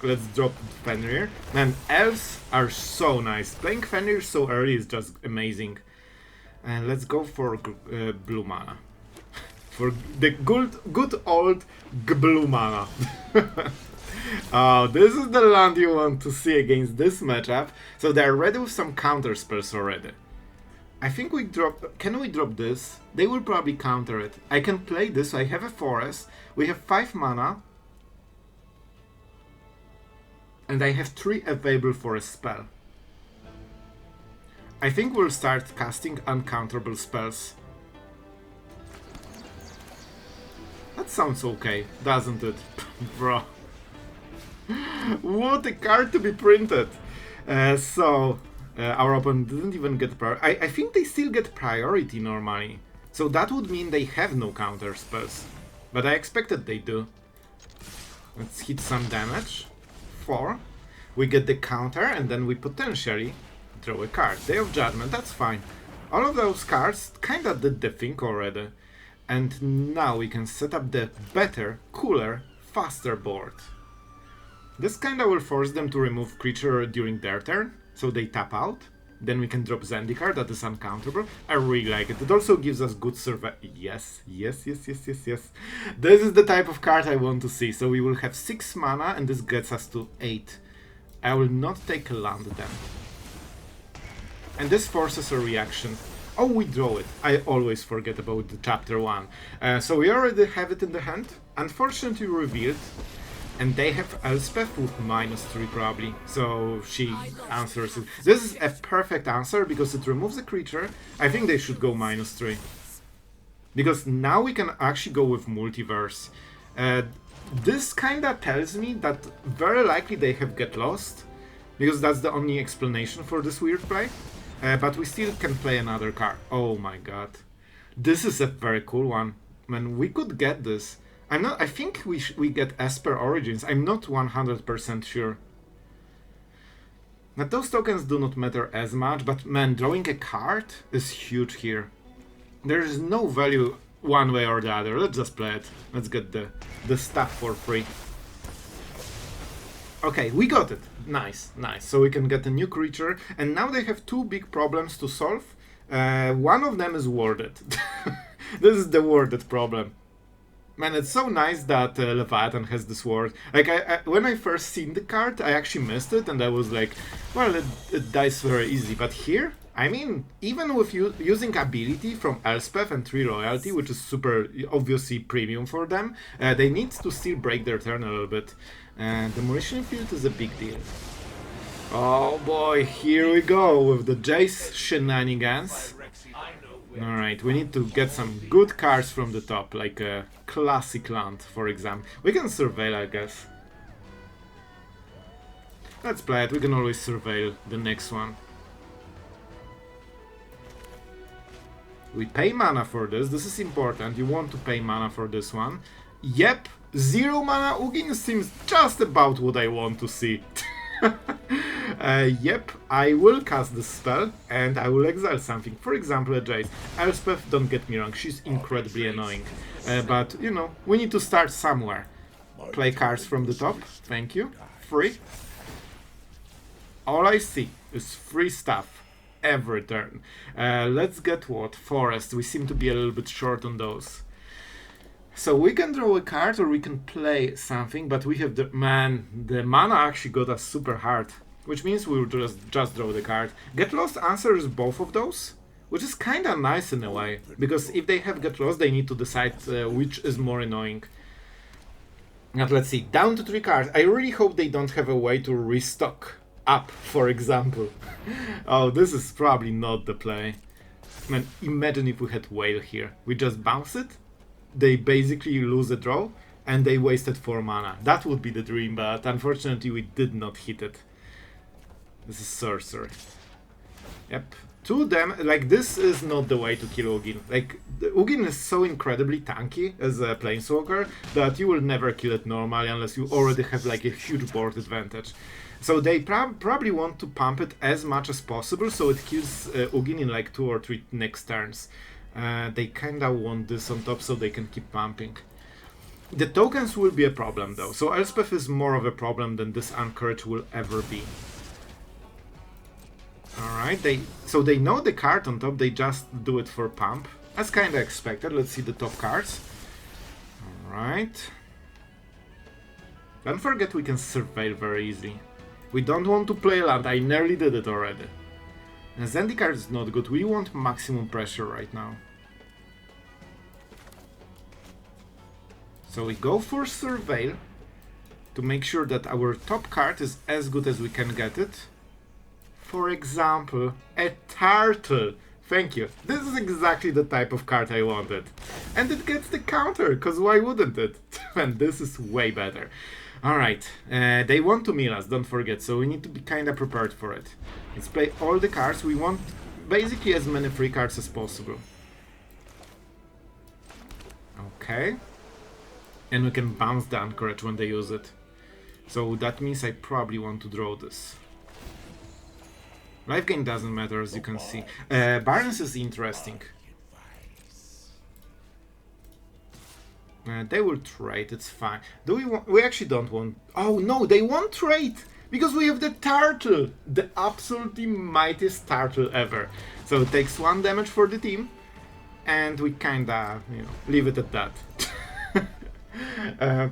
Let's drop Fenrir. Man, elves are so nice. Playing Fenrir so early is just amazing. And let's go for blue mana. For the good old blue mana. Oh, this is the land you want to see against this matchup. So they're ready with some counter spells already. I think we drop... Can we drop this? They will probably counter it. I can play this, so I have a forest. We have 5 mana. And I have 3 available for a spell. I think we'll start casting uncounterable spells. That sounds okay, doesn't it? Bro. What a card to be printed! Our opponent didn't even get priority. I think they still get priority normally. So that would mean they have no counter spells. But I expected they do. Let's hit some damage. 4. We get the counter and then we potentially draw a card. Day of Judgment, that's fine. All of those cards kinda did the thing already. And now we can set up the better, cooler, faster board. This kinda will force them to remove creature during their turn, so they tap out. Then we can drop Zendikar, that is uncounterable. I really like it. It also gives us good survival. Yes. This is the type of card I want to see. So we will have 6 mana and this gets us to 8. I will not take a land then. And this forces a reaction. Oh, we draw it. I always forget about the chapter 1. So we already have it in the hand. Unfortunately revealed. And they have Elspeth with -3 probably, so she answers it. This is a perfect answer because it removes a creature. I think they should go -3. Because now we can actually go with Multiverse. This kinda tells me that very likely they have Get Lost, because that's the only explanation for this weird play. But we still can play another card. Oh my god. This is a very cool one. Man, we could get this. I think we get Esper Origins. I'm not 100% sure. But those tokens do not matter as much, but man, drawing a card is huge here. There is no value one way or the other. Let's just play it. Let's get the stuff for free. Okay, we got it. Nice. So we can get a new creature. And now they have 2 big problems to solve. One of them is warded. This is the warded problem. Man, it's so nice that Leviathan has this ward. Like, when I first seen the card, I actually missed it, and I was like, well, it dies very easy. But here, I mean, even with using ability from Elspeth and 3 loyalty, which is super, obviously, premium for them, they need to still break their turn a little bit. And Demolition Field is a big deal. Oh boy, here we go with the Jace shenanigans. Alright, we need to get some good cards from the top, like a classic land, for example. We can surveil, I guess. Let's play it, we can always surveil the next one. We pay mana for this is important, you want to pay mana for this one. Yep, 0 mana Ugin seems just about what I want to see. Yep, I will cast this spell and I will exile something. For example, a Jace. Elspeth, don't get me wrong, she's incredibly annoying. But, you know, we need to start somewhere. Play cards from the top, thank you. Free. All I see is free stuff every turn. Let's get what? Forest. We seem to be a little bit short on those. So we can draw a card or we can play something, but we have the... Man, the mana actually got us super hard. Which means we will just draw the card. Get Lost answers both of those, which is kinda nice in a way. Because if they have Get Lost, they need to decide which is more annoying. Now let's see, down to 3 cards. I really hope they don't have a way to restock up, for example. Oh, this is probably not the play. Man, imagine if we had Whale here. We just bounce it. They basically lose a draw, and they wasted 4 mana. That would be the dream, but unfortunately we did not hit it. This is sorcery. Yep. 2 damage, like, this is not the way to kill Ugin. Like, Ugin is so incredibly tanky as a planeswalker that you will never kill it normally unless you already have, like, a huge board advantage. So they probably want to pump it as much as possible so it kills Ugin in, like, 2 or 3 next turns. They kinda want this on top so they can keep pumping. The tokens will be a problem though, so Elspeth is more of a problem than this Anchorage will ever be. Alright, so they know the card on top, they just do it for pump. That's kinda expected. Let's see the top cards. Alright. Don't forget we can surveil very easily. We don't want to play land, I nearly did it already. And Zendikar is not good, we want maximum pressure right now. So we go for surveil to make sure that our top card is as good as we can get it. For example, a turtle. Thank you. This is exactly the type of card I wanted. And it gets the counter, because why wouldn't it? And this is way better. Alright, they want to mill us, don't forget, so we need to be kinda prepared for it. Let's play all the cards. We want basically as many free cards as possible. Okay. And we can bounce the Anchorage when they use it. So that means I probably want to draw this. Life gain doesn't matter, as you can see. Barrens is interesting. They will trade, it's fine. Do we want... We actually don't want... Oh no, they won't trade! Because we have the turtle! The absolutely mightiest turtle ever. So it takes 1 damage for the team. And we kinda, you know, leave it at that.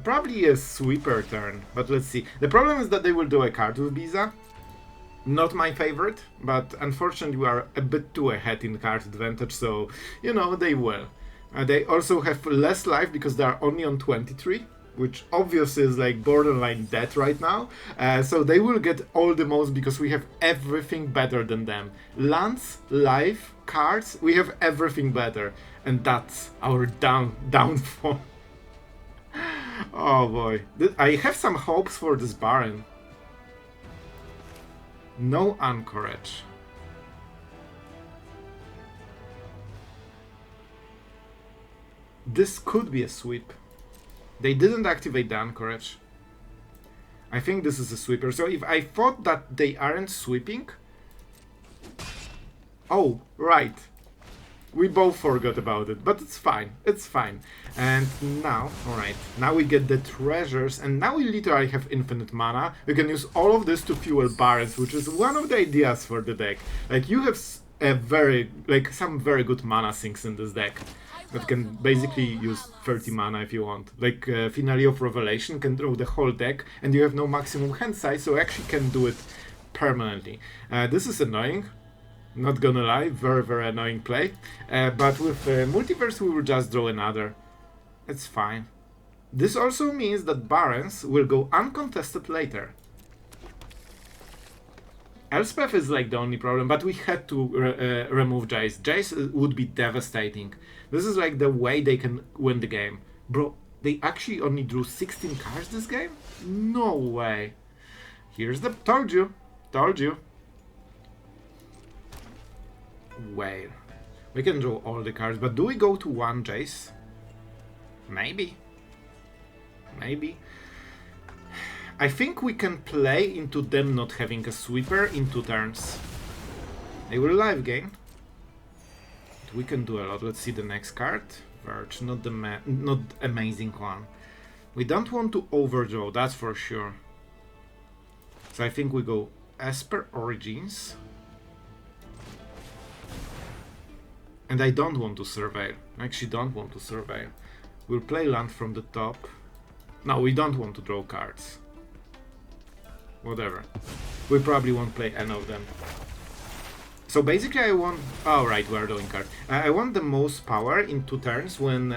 Probably a sweeper turn, but let's see. The problem is that they will do a card with Biza. Not my favorite, but unfortunately we are a bit too ahead in card advantage, so, you know, they will. They also have less life because they are only on 23, which obviously is like borderline dead right now. So they will get all the most because we have everything better than them. Lands, life, cards, we have everything better. And that's our downfall. Oh boy. I have some hopes for this Baron. No Anchorage. This could be a sweep. They didn't activate the Anchorage. I think this is a sweeper. So if I thought that they aren't sweeping... Oh, right. We both forgot about it, but it's fine. It's fine. And now, alright, now we get the treasures, and now we literally have infinite mana. We can use all of this to fuel Barrens, which is one of the ideas for the deck. Like, you have some very good mana sinks in this deck that can basically use 30 mana if you want. Like, Finale of Revelation can draw the whole deck, and you have no maximum hand size, so actually can do it permanently. This is annoying. Not gonna lie, very, very annoying play. But with Multiverse we will just draw another. It's fine. This also means that Barrens will go uncontested later. Elspeth is like the only problem, but we had to remove Jace. Jace would be devastating. This is like the way they can win the game. Bro, they actually only drew 16 cards this game? No way. Here's the... Told you. Told you. Whale. We can draw all the cards, but do we go to 1 Jace? Maybe. Maybe. I think we can play into them not having a sweeper in 2 turns. They will live gain. But we can do a lot. Let's see the next card. Verge, not amazing one. We don't want to overdraw, that's for sure. So I think we go Esper Origins. And I don't want to surveil. I actually don't want to surveil. We'll play land from the top. No, we don't want to draw cards. Whatever. We probably won't play any of them. So basically I want... Oh right, we're drawing cards. I want the most power in 2 turns when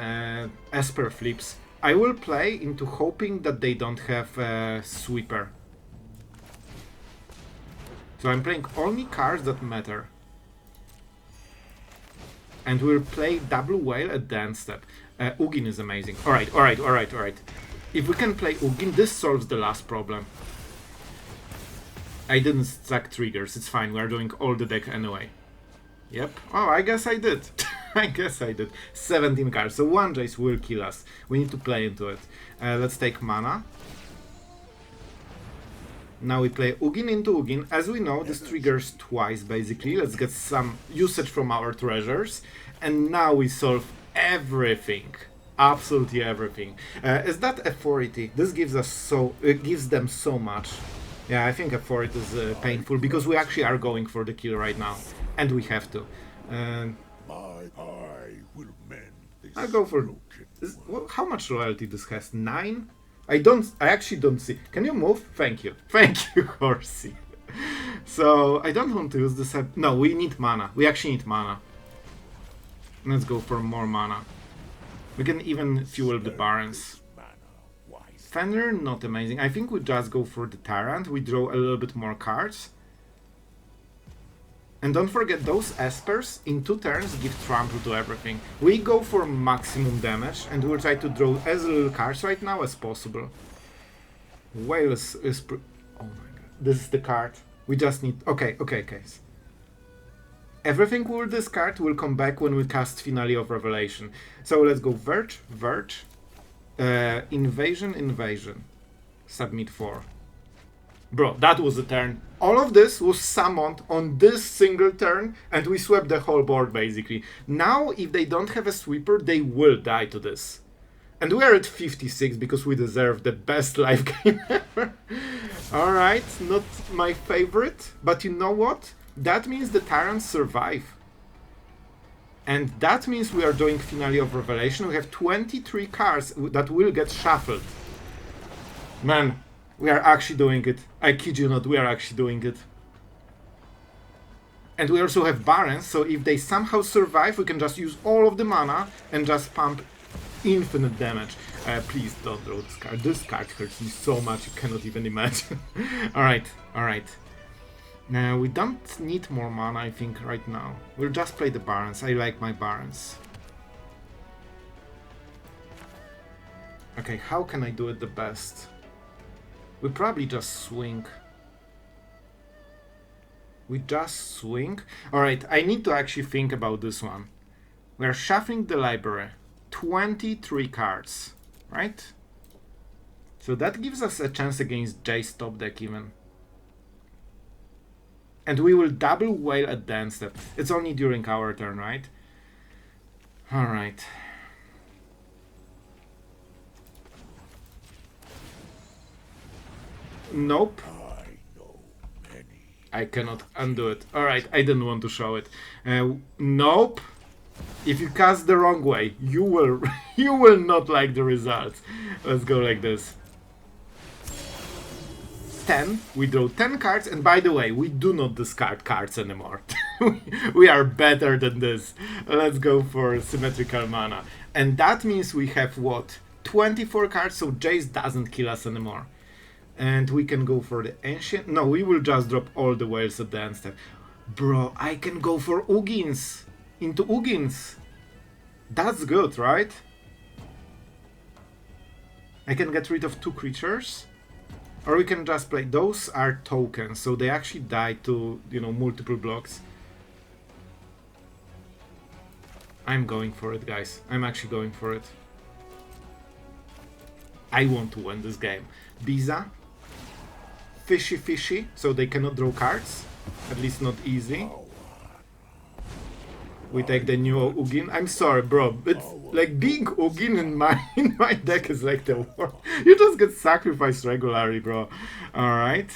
Esper flips. I will play into hoping that they don't have a sweeper. So I'm playing only cards that matter. And we'll play double whale at the end step. Ugin is amazing. Alright, alright, alright, alright. If we can play Ugin, this solves the last problem. I didn't stack triggers, it's fine, we're doing all the deck anyway. Yep. Oh, I guess I did. I guess I did. 17 cards, so 1 Jace will kill us. We need to play into it. Let's take mana. Now we play Ugin into Ugin. As we know, this triggers twice basically. Let's get some usage from our treasures. And now we solve everything. absolutely everything. Is that authority? This gives us it gives them so much. Yeah, I think authority is painful because we actually are going for the kill right now, and we have to. I'll go for. How much loyalty this has? 9. I actually don't see. Can you move? Thank you. Thank you, Horsey. So I don't want to use this. No, we need mana. We actually need mana. Let's go for more mana. We can even fuel the Barrens. Fenrir, not amazing. I think we just go for the Tyrant. We draw a little bit more cards. And don't forget, those Espers in 2 turns give trample to everything. We go for maximum damage and we'll try to draw as little cards right now as possible. Whale is oh my god. This is the card. We just need... Okay. Everything we'll discard will come back when we cast Finale of Revelation. So let's go Verge. Invasion. Submit 4. Bro, that was a turn. All of this was summoned on this single turn, and we swept the whole board, basically. Now, if they don't have a sweeper, they will die to this. And we are at 56, because we deserve the best live game ever. Alright, not my favorite, but you know what? That means the Tyrants survive. And that means we are doing Finale of Revelation. We have 23 cards that will get shuffled. Man, we are actually doing it. I kid you not, we are actually doing it. And we also have Barrens, so if they somehow survive, we can just use all of the mana and just pump infinite damage. Please don't draw this card. This card hurts me so much, you cannot even imagine. Alright. Now, we don't need more mana, I think, right now. We'll just play the Barrens. I like my Barrens. Okay, how can I do it the best? We probably just swing. Alright, I need to actually think about this one. We're shuffling the library. 23 cards, right? So that gives us a chance against Jay's top deck even. And we will double Whale at the end step. It's only during our turn, right? Alright. Nope. I cannot undo it. Alright, I didn't want to show it. Nope. If you cast the wrong way, you will you will not like the results. Let's go like this. 10. We draw 10 cards, and by the way, we do not discard cards anymore. We are better than this. Let's go for symmetrical mana. And that means we have what? 24 cards, so Jace doesn't kill us anymore. And we can go for the Ancient... No, we will just drop all the whales at the end step. Bro, I can go for Ugins. Into Ugins. That's good, right? I can get rid of 2 creatures. Or we can just play... Those are tokens, so they actually die to, you know, multiple blocks. I'm going for it, guys. I'm actually going for it. I want to win this game. Biza. Fishy, so they cannot draw cards. At least not easy. We take the new Ugin. I'm sorry, bro. It's like being Ugin in my deck is like the worst. You just get sacrificed regularly, bro. Alright.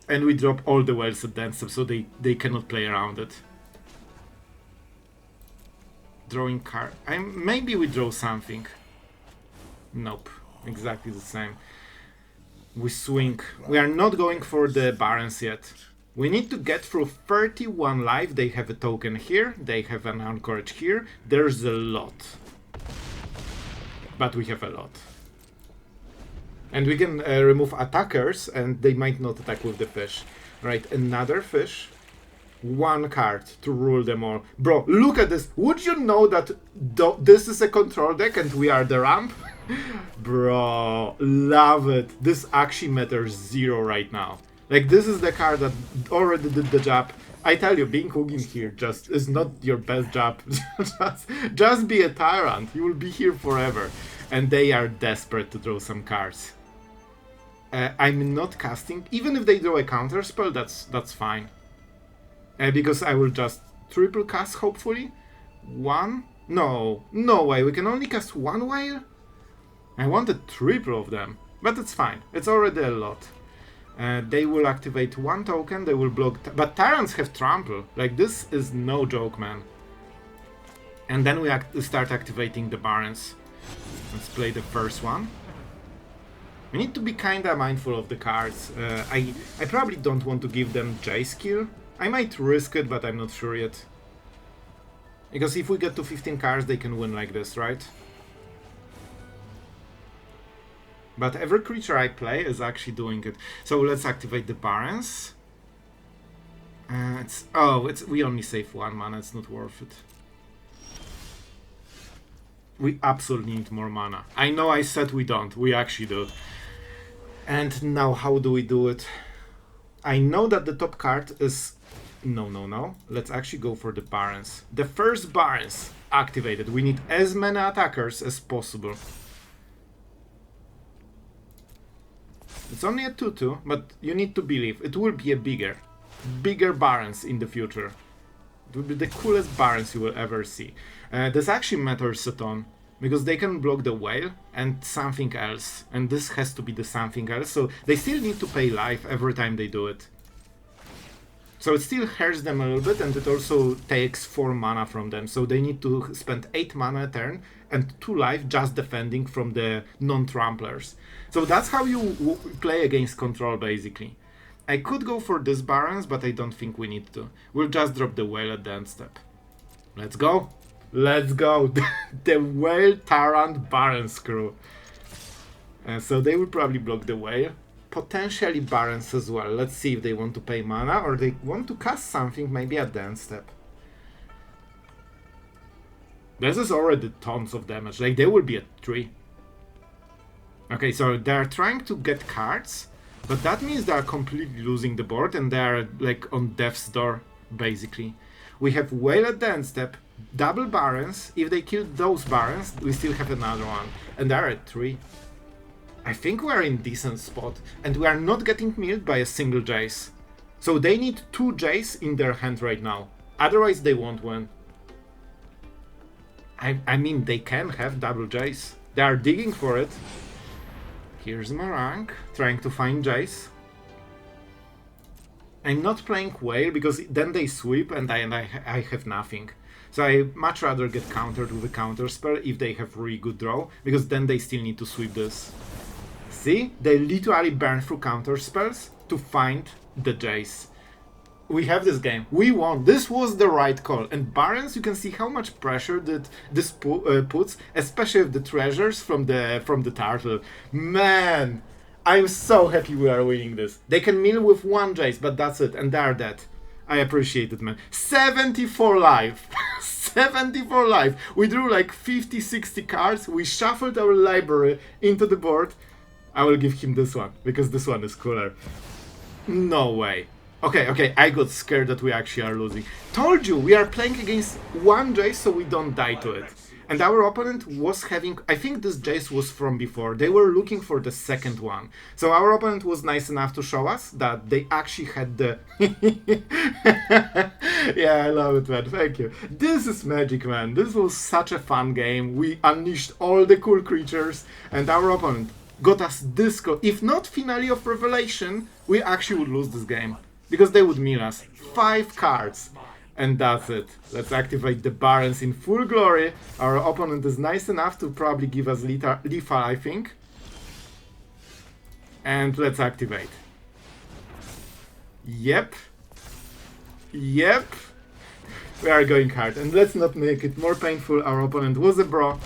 And we drop all the wells at dance so they cannot play around it. Drawing card. Maybe we draw something. Nope. Exactly the same. We swing. We are not going for the Barrens yet. We need to get through 31 life. They have a token here. They have an Anchorage here. There's a lot. But we have a lot. And we can remove attackers, and they might not attack with the fish. Right, another fish. 1 card to rule them all. Bro, look at this. Would you know that this is a control deck and we are the ramp? Bro, love it. This actually matters 0 right now. Like, this is the card that already did the job. I tell you, being Ugin here just is not your best job. just be a tyrant. You will be here forever. And they are desperate to draw some cards. I'm not casting. Even if they draw a counter spell, that's fine. Because I will just triple cast, hopefully. 1, No, no way, we can only cast one whale? I wanted triple of them, but it's fine, it's already a lot. They will activate one token, they will block, but Tyrants have trample, like this is no joke, man. And then we start activating the Barrens. Let's play the first one. We need to be kinda mindful of the cards. I probably don't want to give them Jace kill. I might risk it, but I'm not sure yet. Because if we get to 15 cards, they can win like this, right? But every creature I play is actually doing it. So let's activate the Barrens. We only save 1 mana, it's not worth it. We absolutely need more mana. I know I said we don't, we actually do. And now how do we do it? I know that the top card is... No. Let's actually go for the Barrens. The first Barrens activated. We need as many attackers as possible. It's only a 2-2, but you need to believe it will be a bigger Barrens in the future. It will be the coolest Barrens you will ever see. This actually matters a ton, because they can block the whale and something else. And this has to be the something else, so they still need to pay life every time they do it. So it still hurts them a little bit, and it also takes 4 mana from them. So they need to spend 8 mana a turn and 2 life just defending from the non-tramplers. So that's how you play against control, basically. I could go for this Barrens, but I don't think we need to. We'll just drop the whale at the end step. Let's go! Let's go! The Whale Tyrant Barrens crew. So they will probably block the whale. Potentially Barrens as well. Let's see if they want to pay mana or they want to cast something maybe at the end step. This is already tons of damage. Like they will be at 3. Okay, so they're trying to get cards, but that means they're completely losing the board and they're like on death's door, basically. We have whale at the end step, double Barrens. If they kill those Barrens, we still have another one. And they're at 3. I think we're in decent spot, and we are not getting milled by a single Jace. So they need 2 Jace in their hand right now, otherwise they won't win. I mean, they can have double Jace. They are digging for it. Here's Marang, trying to find Jace. I'm not playing Whale, because then they sweep and I have nothing. So I much rather get countered with a counter spell if they have really good draw, because then they still need to sweep this. See? They literally burn through counter spells to find the Jace. We have this game. We won. This was the right call. And Barrens, you can see how much pressure that this puts, especially with the treasures from the turtle. Man, I'm so happy we are winning this. They can mill with 1 Jace, but that's it, and they are dead. I appreciate it, man. 74 life. 74 life. We drew like 50-60 cards. We shuffled our library into the board. I will give him this one, because this one is cooler. No way. Okay, I got scared that we actually are losing. Told you, we are playing against 1 Jace so we don't die to it. And our opponent was having... I think this Jace was from before. They were looking for the second one. So our opponent was nice enough to show us that they actually had the... Yeah, I love it, man. Thank you. This is magic, man. This was such a fun game. We unleashed all the cool creatures. And our opponent got us this close. If not Finale of Revelation, we actually would lose this game. Because they would mill us 5 cards. And that's it. Let's activate the Barrens in full glory. Our opponent is nice enough to probably give us lethal, I think. And let's activate. Yep. We are going hard. And let's not make it more painful. Our opponent was a bro.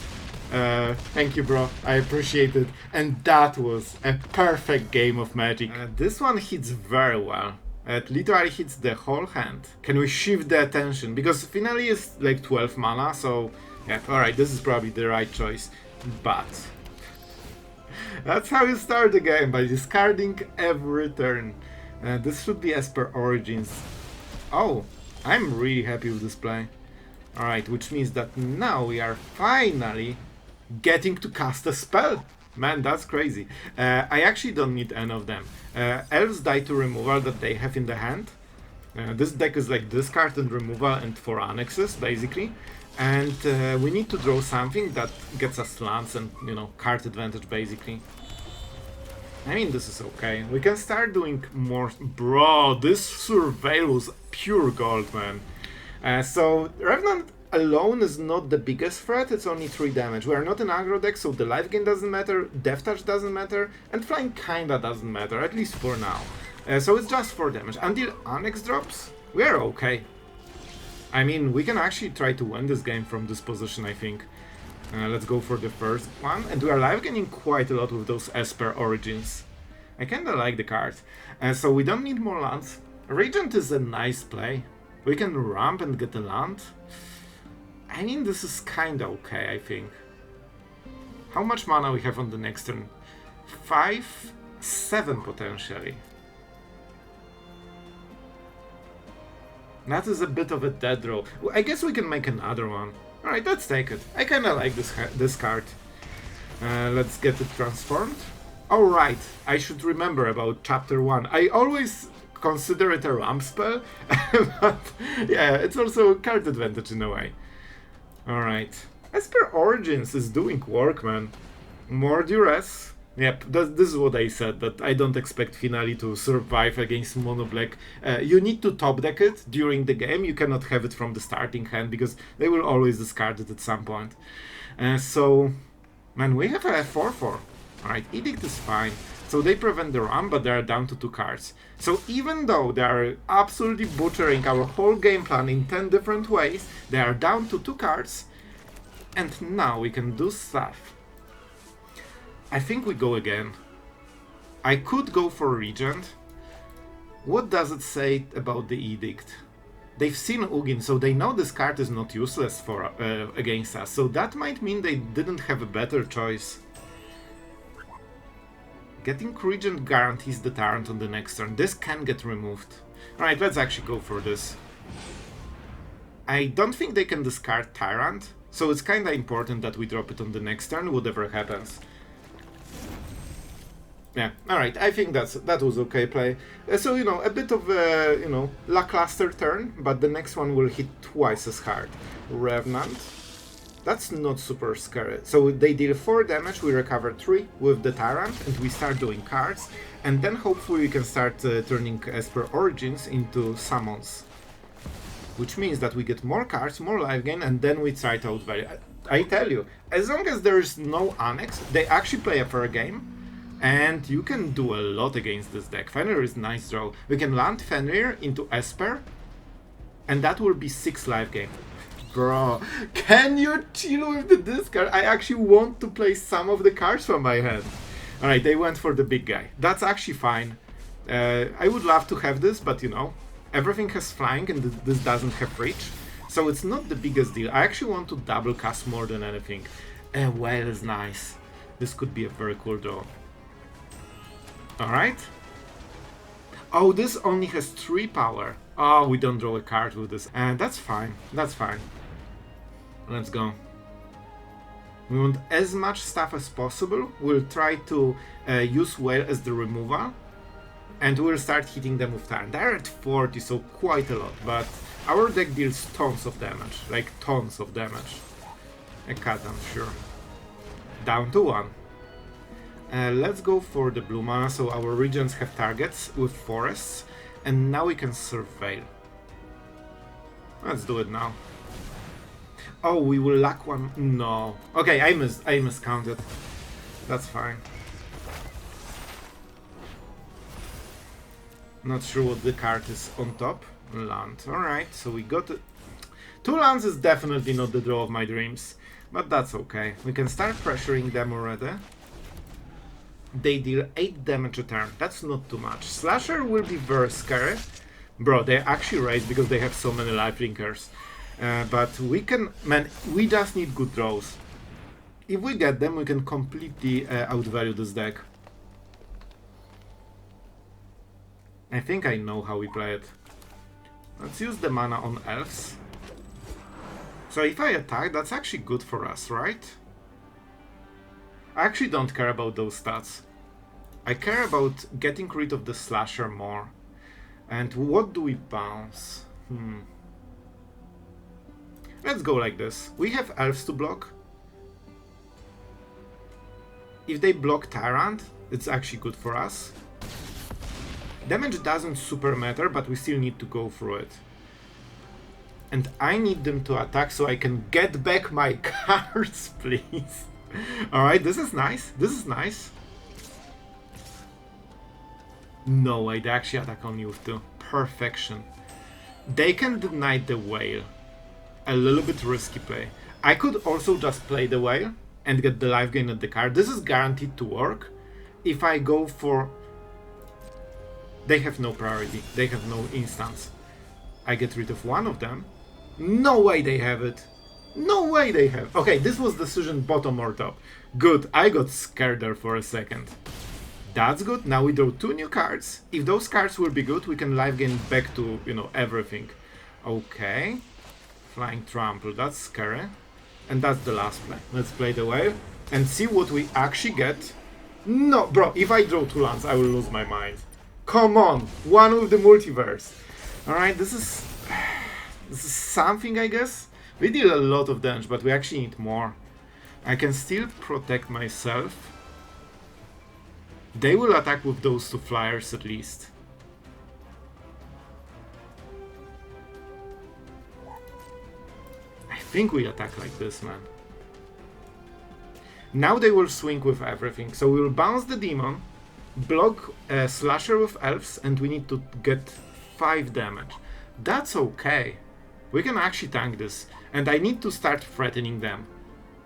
Thank you, bro. I appreciate it. And that was a perfect game of Magic. This one hits very well. It literally hits the whole hand. Can we shift the attention? Because Finale is like 12 mana, so yeah, alright, this is probably the right choice. But that's how you start the game, by discarding every turn. This should be Esper Origins. Oh, I'm really happy with this play. Alright, which means that now we are finally getting to cast a spell. Man, that's crazy. I actually don't need any of them. Elves die to removal that they have in the hand. This deck is like discard and removal and 4 annexes, basically. And we need to draw something that gets us lands and, you know, card advantage basically. I mean, this is okay. We can start doing more... Bro, this Surveil was pure gold, man. So, Revenant alone is not the biggest threat, it's only 3 damage. We are not an aggro deck, so the life gain doesn't matter, Death Touch doesn't matter, and flying kinda doesn't matter, at least for now. So it's just 4 damage. Until ENIX drops, we are okay. I mean, we can actually try to win this game from this position, I think. Let's go for the first one, and we are live gaining quite a lot with those Esper Origins. I kinda like the card. So we don't need more lands. Regent is a nice play. We can ramp and get a land. I mean, this is kinda okay, I think. How much mana we have on the next turn? 5, 7 potentially. That is a bit of a dead roll. I guess we can make another one. Alright, let's take it. I kinda like this card. Let's get it transformed. Alright, I should remember about chapter 1. I always consider it a ramp spell, but yeah, it's also a card advantage in a way. Alright. Esper Origins is doing work, man. More duress. Yep, this is what I said, that I don't expect Finale to survive against Mono Black. You need to top deck it during the game, you cannot have it from the starting hand, because they will always discard it at some point. So, man, we have a 4-4. Alright, Edict is fine. So they prevent the run, but they are down to 2 cards. So even though they are absolutely butchering our whole game plan in 10 different ways, they are down to 2 cards, and now we can do stuff. I think we go again. I could go for Regent. What does it say about the Edict? They've seen Ugin, so they know this card is not useless for against us. So that might mean they didn't have a better choice. Getting Regent guarantees the Tyrant on the next turn. This can get removed. Alright, let's actually go for this. I don't think they can discard Tyrant, so it's kinda important that we drop it on the next turn, whatever happens. Yeah, alright, I think that was okay play. So, you know, a bit of a, you know, lackluster turn, but the next one will hit twice as hard. Revenant. That's not super scary. So they deal 4 damage, we recover 3 with the Tyrant, and we start doing cards, and then hopefully we can start turning Esper Origins into summons. Which means that we get more cards, more life gain, and then we try to outvalue. I tell you, as long as there is no ENIX, they actually play a fair game, and you can do a lot against this deck. Fenrir is nice draw. We can land Fenrir into Esper, and that will be 6 life gain. Bro, can you chill with the discard? I actually want to play some of the cards from my hand. Alright, they went for the big guy. That's actually fine. I would love to have this, but you know, everything has flying and this doesn't have reach. So it's not the biggest deal. I actually want to double cast more than anything. A whale is nice. This could be a very cool draw. Alright. Oh, this only has 3 power. Oh, we don't draw a card with this. And that's fine. That's fine. Let's go. We want as much stuff as possible. We'll try to use Whale as the removal. And we'll start hitting them with Tyrant. They're at 40, so quite a lot. But our deck deals tons of damage. Like, tons of damage. A cut, I'm sure. Down to 1. Let's go for the blue mana, so our regions have targets with forests, and now we can surveil. Let's do it now. Oh, we will lack 1. No. Okay, I miscounted. That's fine. Not sure what the card is on top. Land. Alright, so we got it. 2 lands is definitely not the draw of my dreams, but that's okay. We can start pressuring them already. They deal 8 damage a turn. That's not too much. Slasher will be very scary. Bro, they actually raise because they have so many lifelinkers. But we can... Man, we just need good draws. If we get them, we can completely outvalue this deck. I think I know how we play it. Let's use the mana on elves. So if I attack, that's actually good for us, right? I actually don't care about those stats. I care about getting rid of the slasher more. And what do we bounce? Let's go like this. We have elves to block. If they block Tyrant, it's actually good for us. Damage doesn't super matter, but we still need to go through it. And I need them to attack so I can get back my cards, please. Alright, this is nice. This is nice. No way, they actually attack on you too. Perfection. They can deny the whale. A little bit risky play. I could also just play the whale and get the life gain at the card. This is guaranteed to work. If I go for... They have no priority. They have no instance. I get rid of one of them. No way they have it. No way they have. Okay, this was decision bottom or top. Good, I got scared there for a second. That's good. Now we draw 2 new cards. If those cards will be good, we can life gain back to, you know, everything. Okay. Flying Trample, that's scary. And that's the last play. Let's play the whale and see what we actually get. No, bro, if I draw 2 lands, I will lose my mind. Come on, one with the multiverse. Alright, this is something, I guess. We deal a lot of damage, but we actually need more. I can still protect myself. They will attack with those 2 flyers at least. I think we attack like this, man. Now they will swing with everything. So we will bounce the demon, block a slasher with elves, and we need to get 5 damage. That's okay. We can actually tank this. And I need to start threatening them.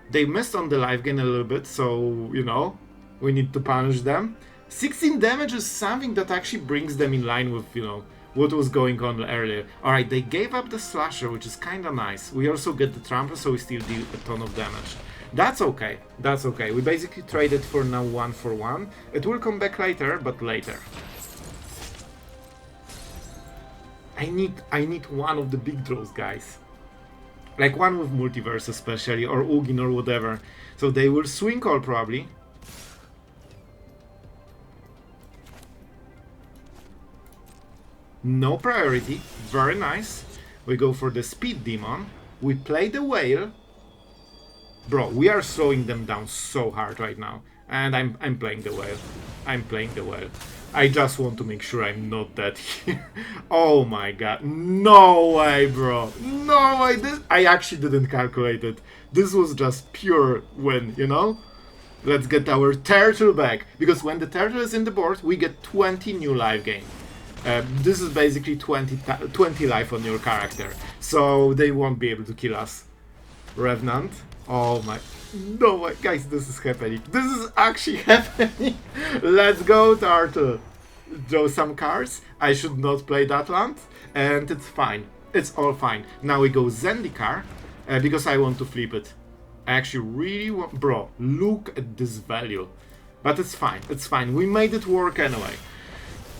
They missed on the life gain a little bit, so, you know, we need to punish them. 16 damage is something that actually brings them in line with, you know, what was going on earlier. Alright, they gave up the slasher, which is kinda nice. We also get the trample, so we still deal a ton of damage. That's okay. That's okay. We basically traded for now 1 for 1. It will come back later, but later. I need one of the big draws, guys. Like one with Multiverse especially, or Ugin or whatever. So they will swing all probably. No priority. Very nice. We go for the speed demon. We play the whale. Bro, we are slowing them down so hard right now. And I'm playing the whale. I'm playing the whale. I just want to make sure I'm not dead here. Oh my god. No way, bro. No way. I actually didn't calculate it. This was just pure win, you know? Let's get our turtle back. Because when the turtle is in the board, we get 20 new life gain. This is basically 20 life on your character. So they won't be able to kill us. Revenant. Oh my... No way, guys, this is happening. This is actually happening. Let's go, Turtle. Draw some cards. I should not play that land. And it's fine. It's all fine. Now we go Zendikar. Because I want to flip it. I actually really want... Bro, look at this value. But it's fine. It's fine. We made it work anyway.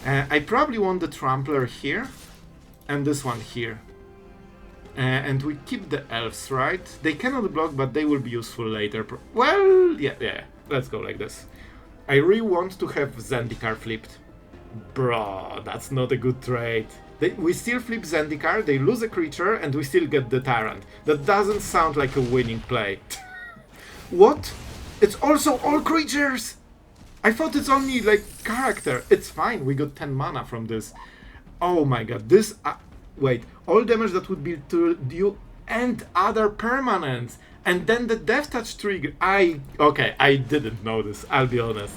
I probably want the Trampler here. And this one here. And we keep the elves, right? They cannot block, but they will be useful later. Well, yeah, let's go like this. I really want to have Zendikar flipped. Bro, that's not a good trade. We still flip Zendikar, they lose a creature, and we still get the Tyrant. That doesn't sound like a winning play. What? It's also all creatures! I thought it's only, like, character. It's fine, we got 10 mana from this. Oh my god, this... wait, all damage that would be to you and other permanents. And then the Death Touch trigger. Okay, I didn't know this, I'll be honest.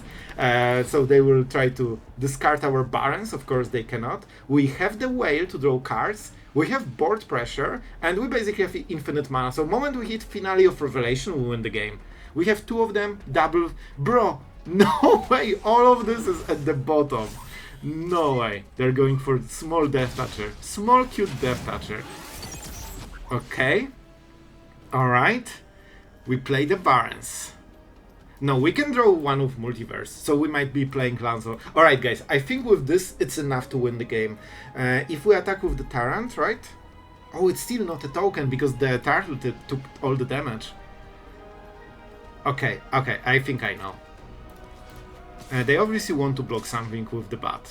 So they will try to discard our Barrens, of course they cannot. We have the Whale to draw cards. We have board pressure, and we basically have infinite mana. So the moment we hit Finale of Revelation, we win the game. We have 2 of them, double. Bro, no way, all of this is at the bottom. No way. They're going for small Death Toucher. Small cute Death Toucher. Okay. Alright. We play the Barrens. No, we can draw one of Multiverse, so we might be playing Llanowar. Alright guys, I think with this it's enough to win the game. If we attack with the Tyrant, right? Oh, it's still not a token because the turtle took all the damage. Okay, I think I know. They obviously want to block something with the bat.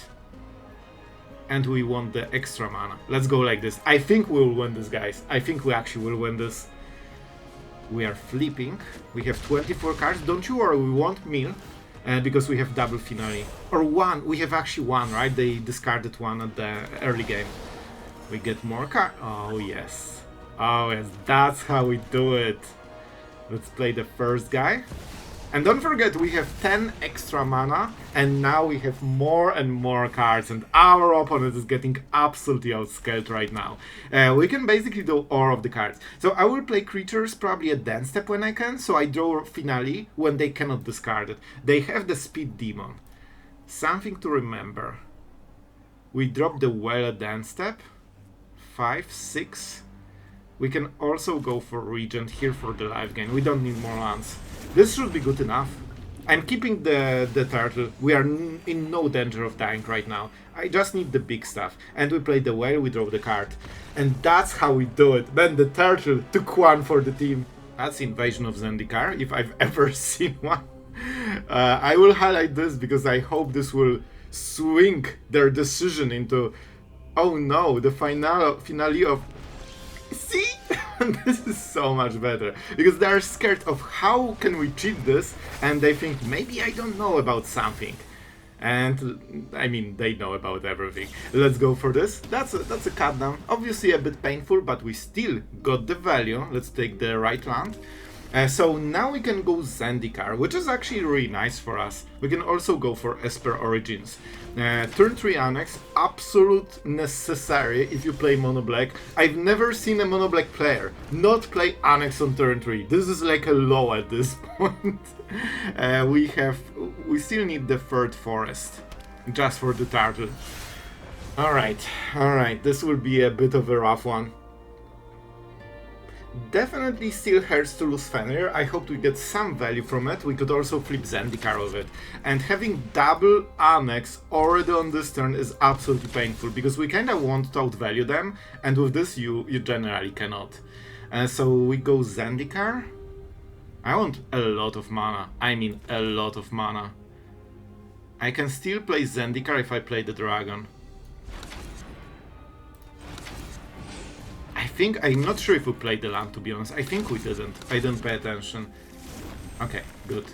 And we want the extra mana. Let's go like this. I think we will win this, guys. I think we actually will win this. We are flipping. We have 24 cards. Don't you worry, we won't mill. Because we have double finale. Or one. We have actually one, right? They discarded one at the early game. We get more cards. Oh, yes. Oh, yes. That's how we do it. Let's play the first guy. And don't forget, we have 10 extra mana, and now we have more and more cards, and our opponent is getting absolutely outscaled right now. We can basically do all of the cards. So I will play creatures probably at dance step when I can, so I draw finale when they cannot discard it. They have the speed demon. Something to remember. We drop the whale at dance step. 5, 6. We can also go for Regent here for the life gain. We don't need more lands. This should be good enough. I'm keeping the turtle. We are in no danger of dying right now. I just need the big stuff. And we play the whale, we draw the card. And that's how we do it. Then the turtle took one for the team. That's Invasion of Zendikar, if I've ever seen one. I will highlight this because I hope this will swing their decision into, oh no, the finale of... See? This is so much better, because they're scared of how can we cheat this, and they think maybe I don't know about something. And I mean, they know about everything. Let's go for this. That's a cut down. Obviously a bit painful, but we still got the value. Let's take the right land. So now we can go Zendikar, which is actually really nice for us. We can also go for Esper Origins. Turn 3 Annex, absolute necessary if you play mono black. I've never seen a mono black player not play Annex on turn 3. This is like a law at this point. We still need the third forest, just for the turtle. Alright, this will be a bit of a rough one. Definitely still hurts to lose Fenrir. I hope we get some value from it. We could also flip Zendikar with it. And having double Annex already on this turn is absolutely painful, because we kinda want to outvalue them, and with this you generally cannot. So we go Zendikar. I want a lot of mana. I mean a lot of mana. I can still play Zendikar if I play the dragon. I'm not sure if we played the land, to be honest. I think we didn't. I didn't pay attention. Okay, good.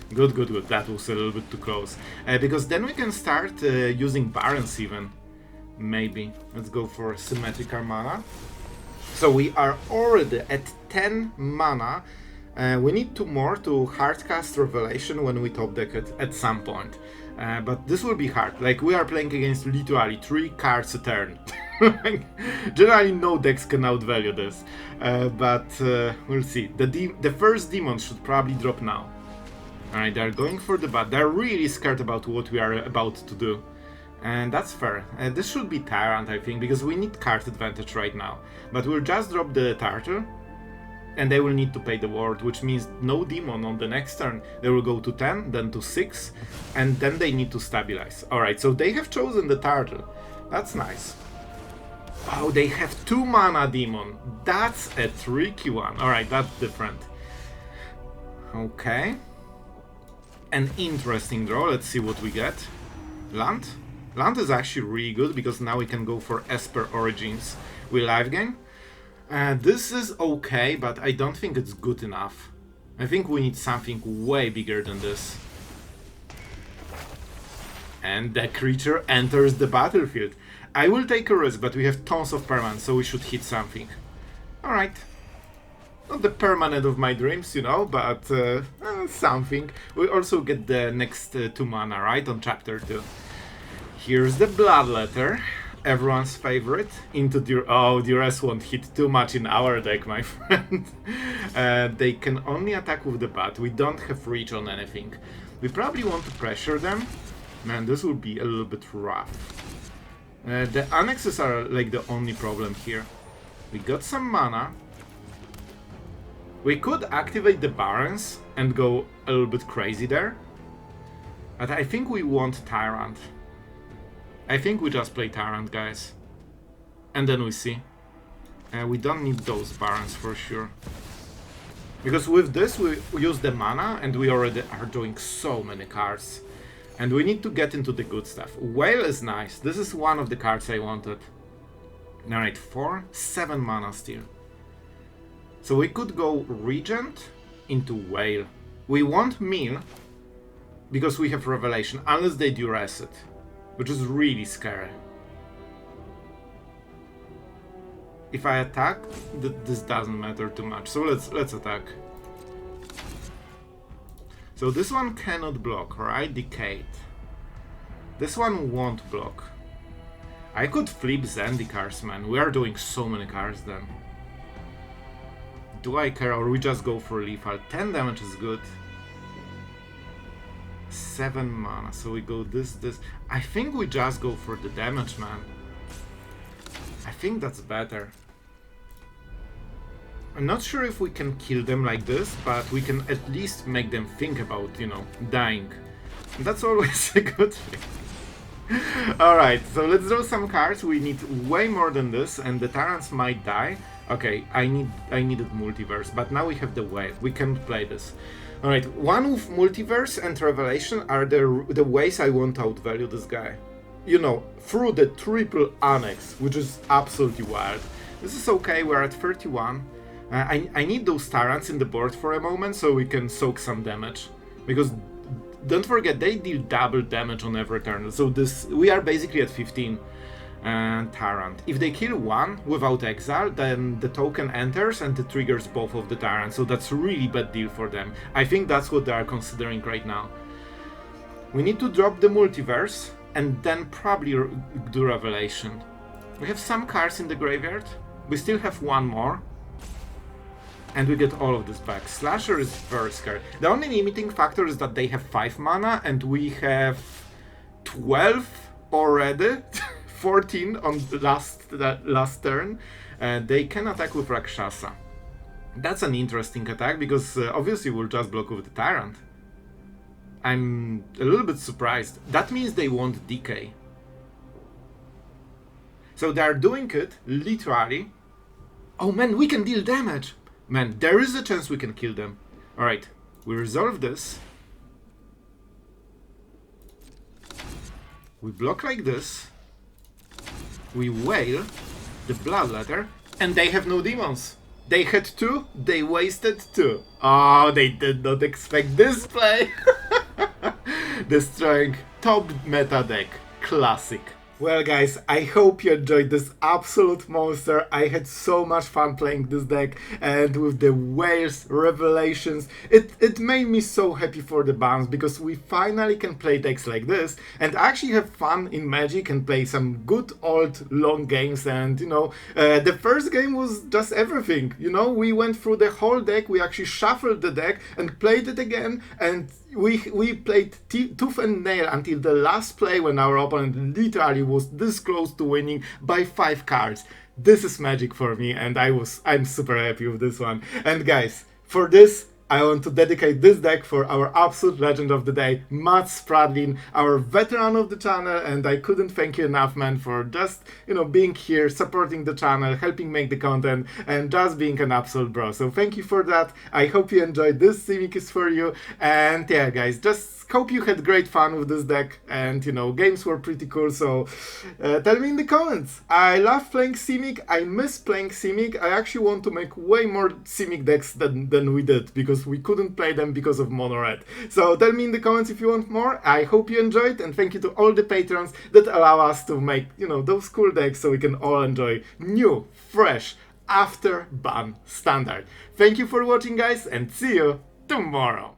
That was a little bit too close. Because then we can start using Barrens even. Maybe. Let's go for Symmetrical mana. So we are already at 10 mana. We need 2 more to hardcast Revelation when we top deck it at some point. But this will be hard. Like, we are playing against literally 3 cards a turn. Generally no decks can outvalue this, but we'll see. The first demon should probably drop now. Alright, they're going for the bat. They're really scared about what we are about to do, and that's fair. This should be Tyrant, I think, because we need card advantage right now. But we'll just drop the turtle, and they will need to pay the ward, which means no demon on the next turn. They will go to 10, then to 6, and then they need to stabilize. Alright, so they have chosen the turtle. That's nice. Oh, they have 2 mana demon. That's a tricky one. Alright, that's different. Okay. An interesting draw. Let's see what we get. Land. Land is actually really good, because now we can go for Esper Origins. We live gain. This is okay, but I don't think it's good enough. I think we need something way bigger than this. And the creature enters the battlefield. I will take a risk, but we have tons of permanents, so we should hit something. Alright. Not the permanent of my dreams, you know, but something. We also get the next 2 mana, right, on chapter 2. Here's the Bloodletter, everyone's favorite. Into Duress won't hit too much in our deck, my friend. They can only attack with the bat. We don't have reach on anything. We probably want to pressure them. Man, this will be a little bit rough. The annexes are like the only problem here. We got some mana. We could activate the Barrens and go a little bit crazy there. But I think we want Tyrant. I think we just play Tyrant, guys. And then we see. We don't need those Barrens for sure. Because with this we use the mana and we already are doing so many cards. And we need to get into the good stuff. Whale is nice. This is one of the cards I wanted. Alright, 7 mana still. So we could go Regent into Whale. We want Mill because we have Revelation, unless they duress it, which is really scary. If I attack, this doesn't matter too much. So let's attack. So this one cannot block, right? Decayed. This one won't block. I could flip Zendikars, man. We are doing so many cards then. Do I care, or we just go for lethal? 10 damage is good. 7 mana, so we go this. I think we just go for the damage, man. I think that's better. I'm not sure if we can kill them like this, but we can at least make them think about, you know, dying. And that's always a good thing. Alright, so let's draw some cards. We need way more than this, and the Tyrants might die. Okay, I needed Multiverse, but now we have the Whale. We can play this. Alright, one with Multiverse and Revelation are the ways I want to outvalue this guy. You know, through the triple Annex, which is absolutely wild. This is okay, we're at 31. I need those Tyrants in the board for a moment so we can soak some damage. Because, don't forget, they deal double damage on every turn. So we are basically at 15. And Tyrant. If they kill one without exile, then the token enters and it triggers both of the Tyrants. So that's a really bad deal for them. I think that's what they are considering right now. We need to drop the Multiverse and then probably do Revelation. We have some cards in the graveyard. We still have one more. And we get all of this back. Slasher is very scary. The only limiting factor is that they have 5 mana and we have 12 already. 14 on the last turn. They can attack with Rakshasa. That's an interesting attack because obviously we'll just block with the Tyrant. I'm a little bit surprised. That means they won't decay. So they are doing it literally. Oh man, we can deal damage. Man, there is a chance we can kill them. Alright, we resolve this. We block like this. We Whale the Bloodletter, and they have no demons. They had 2, they wasted 2. Oh, they did not expect this play. Destroying top meta deck. Classic. Well guys, I hope you enjoyed this absolute monster. I had so much fun playing this deck, and with the Whales, Revelations, it made me so happy for the bans because we finally can play decks like this and actually have fun in Magic and play some good old long games. And you know, the first game was just everything. You know, we went through the whole deck, we actually shuffled the deck and played it again, and we played tooth and nail until the last play when our opponent literally was this close to winning by 5 cards. This is magic for me, and I'm super happy with this one. And guys, for this I want to dedicate this deck for our absolute legend of the day, Matt Spradlin, our veteran of the channel, and I couldn't thank you enough, man, for just, you know, being here, supporting the channel, helping make the content, and just being an absolute bro. So thank you for that. I hope you enjoyed this. Simic is for you, and yeah, guys, just hope you had great fun with this deck, and you know, games were pretty cool. So tell me in the comments. I love playing Simic. I miss playing Simic. I actually want to make way more Simic decks than we did because we couldn't play them because of mono red. So tell me in the comments if you want more. I hope you enjoyed, and thank you to all the patrons that allow us to make, you know, those cool decks so we can all enjoy new, fresh, after ban standard. Thank you for watching, guys, and see you tomorrow.